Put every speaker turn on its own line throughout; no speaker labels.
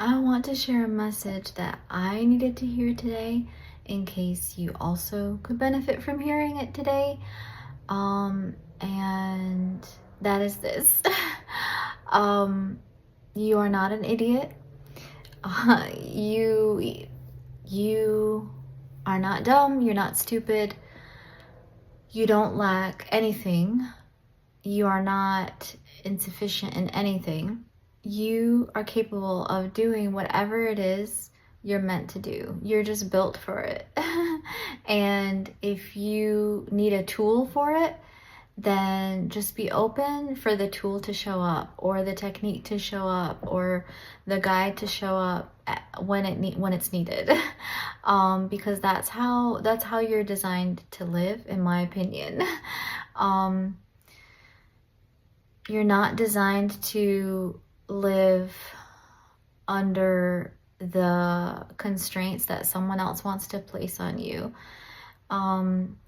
I want to share a message that I needed to hear today in case you also could benefit from hearing it today. And that is this. um, you are not an idiot. You are not dumb. You're not stupid. You don't lack anything. You are not insufficient in anything. You are capable of doing whatever it is you're meant to do. You're just built for it. And if you need a tool for it, then just be open for the tool to show up, or the technique to show up, or the guide to show up when it's needed. Because that's how you're designed to live, in my opinion. You're not designed to live under the constraints that someone else wants to place on you.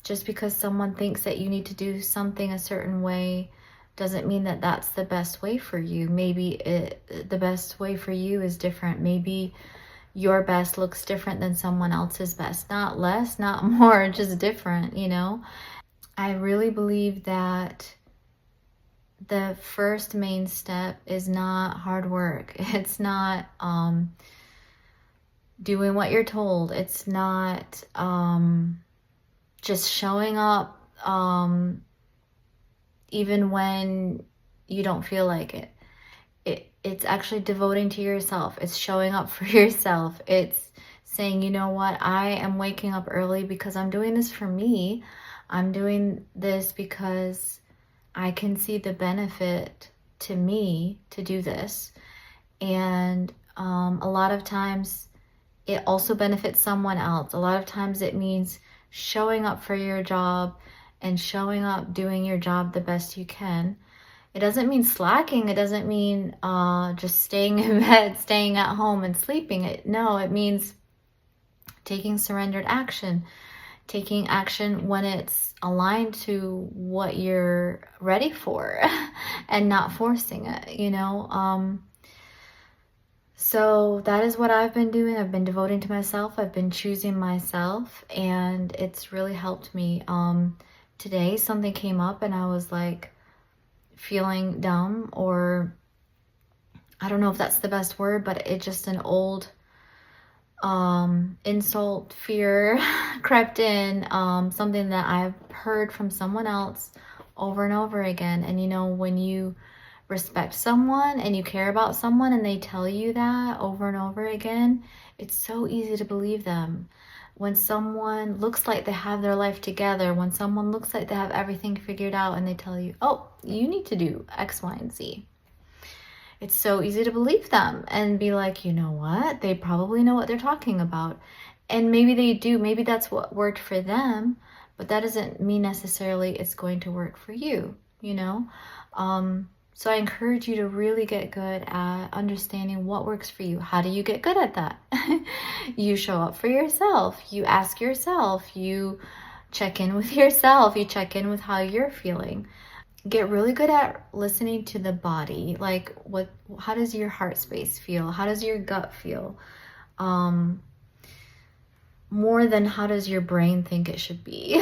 Just because someone thinks that you need to do something a certain way doesn't mean that that's the best way for you. Maybe the best way for you is different. Maybe your best looks different than someone else's best. Not less, not more, just different, you know? I really believe that the first main step is not hard work. It's not doing what you're told. It's not just showing up even when you don't feel like it. It's actually devoting to yourself. It's showing up for yourself. It's saying, you know what, I am waking up early because I'm doing this for me. I'm doing this because I can see the benefit to me to do this. And a lot of times it also benefits someone else. A lot of times it means showing up for your job and showing up doing your job the best you can. It doesn't mean slacking. It doesn't mean just staying in bed, staying at home and sleeping. No, it means taking surrendered action. Taking action when it's aligned to what you're ready for and not forcing it, you know? So that is what I've been doing. I've been devoting to myself. I've been choosing myself, and it's really helped me. Today something came up and I was like feeling dumb, or I don't know if that's the best word, but it's just an old insult, fear crept in, something that I've heard from someone else over and over again. And you know, when you respect someone and you care about someone and they tell you that over and over again, it's so easy to believe them. When someone looks like they have their life together, when someone looks like they have everything figured out and they tell you, oh, you need to do X, Y, and Z, it's so easy to believe them and be like, you know what? They probably know what they're talking about. And maybe they do. Maybe that's what worked for them, but that doesn't mean necessarily it's going to work for you, you know? So I encourage you to really get good at understanding what works for you. How do you get good at that? You show up for yourself. You ask yourself. You check in with yourself. You check in with how you're feeling. Get really good at listening to the body. Like, how does your heart space feel? How does your gut feel? More than how does your brain think it should be.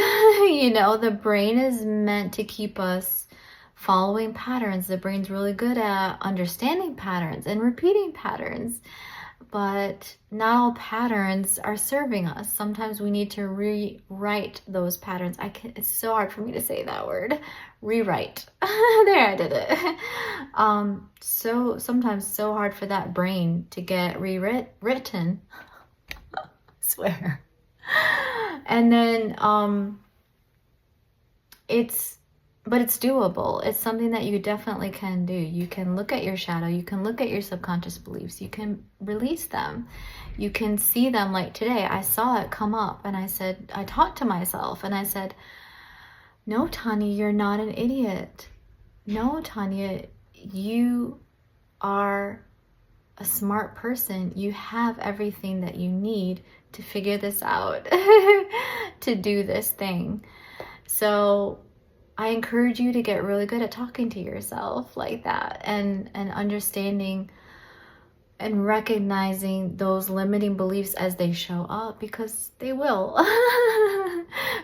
You know, the brain is meant to keep us following patterns. The brain's really good at understanding patterns and repeating patterns. But not all patterns are serving us. Sometimes we need to rewrite those patterns. It's so hard for me to say that word. Rewrite. There, I did it. So sometimes so hard for that brain to get rewritten. I swear. And then but it's doable. It's something that you definitely can do. You can look at your shadow. You can look at your subconscious beliefs. You can release them. You can see them. Like today, I saw it come up and I talked to myself and I said, no, Tanya, you're not an idiot. No, Tanya, you are a smart person. You have everything that you need to figure this out, to do this thing. So I encourage you to get really good at talking to yourself like that and understanding and recognizing those limiting beliefs as they show up, because they will.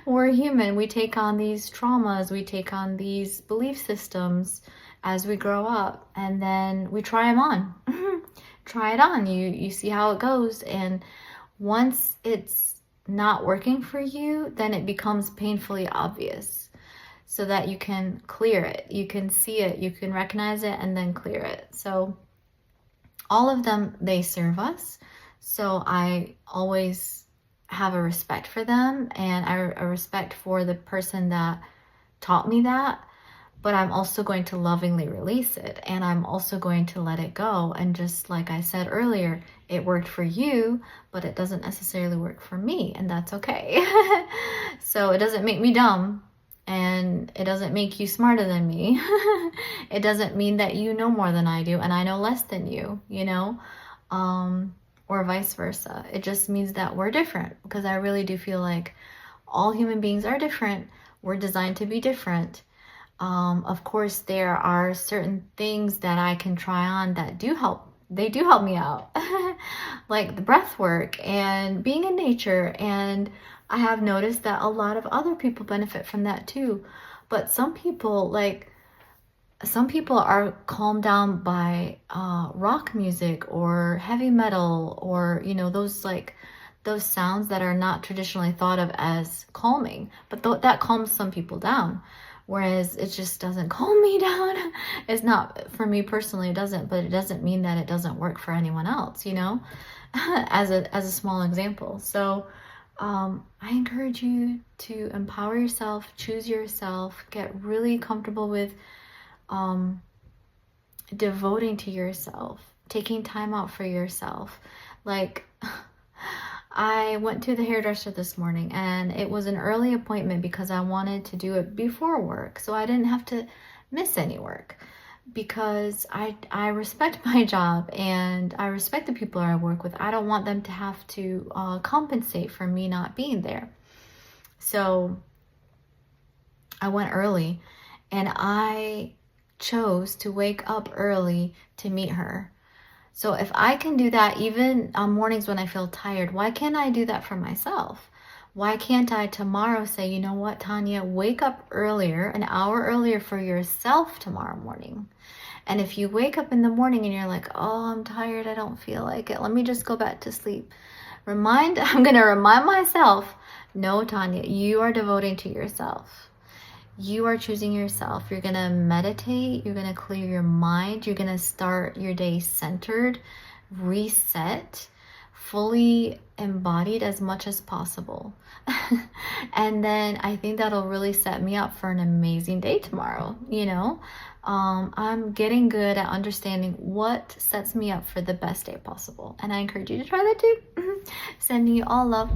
We're human. We take on these traumas, we take on these belief systems as we grow up, and then we try them on. Try it on. You see how it goes, and once it's not working for you, then it becomes painfully obvious, so that you can clear it. You can see it, you can recognize it, and then clear it. So all of them, they serve us. So I always have a respect for them, and a respect for the person that taught me that. But I'm also going to lovingly release it, and I'm also going to let it go. And just like I said earlier, it worked for you, but it doesn't necessarily work for me, and that's okay. So it doesn't make me dumb, and it doesn't make you smarter than me. It doesn't mean that you know more than I do and I know less than you, you know, or vice versa. It just means that we're different, because I really do feel like all human beings are different. We're designed to be different. Of course, there are certain things that I can try on that do help. They do help me out, like the breath work and being in nature. And I have noticed that a lot of other people benefit from that too. But some people are calmed down by rock music or heavy metal, or those sounds that are not traditionally thought of as calming, but that calms some people down, whereas it just doesn't calm me down. It's not, for me personally, it doesn't, but it doesn't mean that it doesn't work for anyone else, as a small example. So I encourage you to empower yourself, choose yourself, get really comfortable with devoting to yourself, taking time out for yourself. Like, I went to the hairdresser this morning, and it was an early appointment because I wanted to do it before work, so I didn't have to miss any work, because I respect my job and I respect the people I work with. I don't want them to have to compensate for me not being there. So I went early, and I chose to wake up early to meet her. So if I can do that even on mornings when I feel tired, why can't I do that for myself? Why can't I tomorrow say, you know what, Tanya, wake up earlier, an hour earlier for yourself tomorrow morning. And if you wake up in the morning and you're like, oh, I'm tired, I don't feel like it, let me just go back to sleep. I'm going to remind myself, no, Tanya, you are devoting to yourself. You are choosing yourself. You're going to meditate. You're going to clear your mind. You're going to start your day centered, reset, fully embodied as much as possible. And then I think that'll really set me up for an amazing day tomorrow. I'm getting good at understanding what sets me up for the best day possible. And I encourage you to try that too. Sending you all love.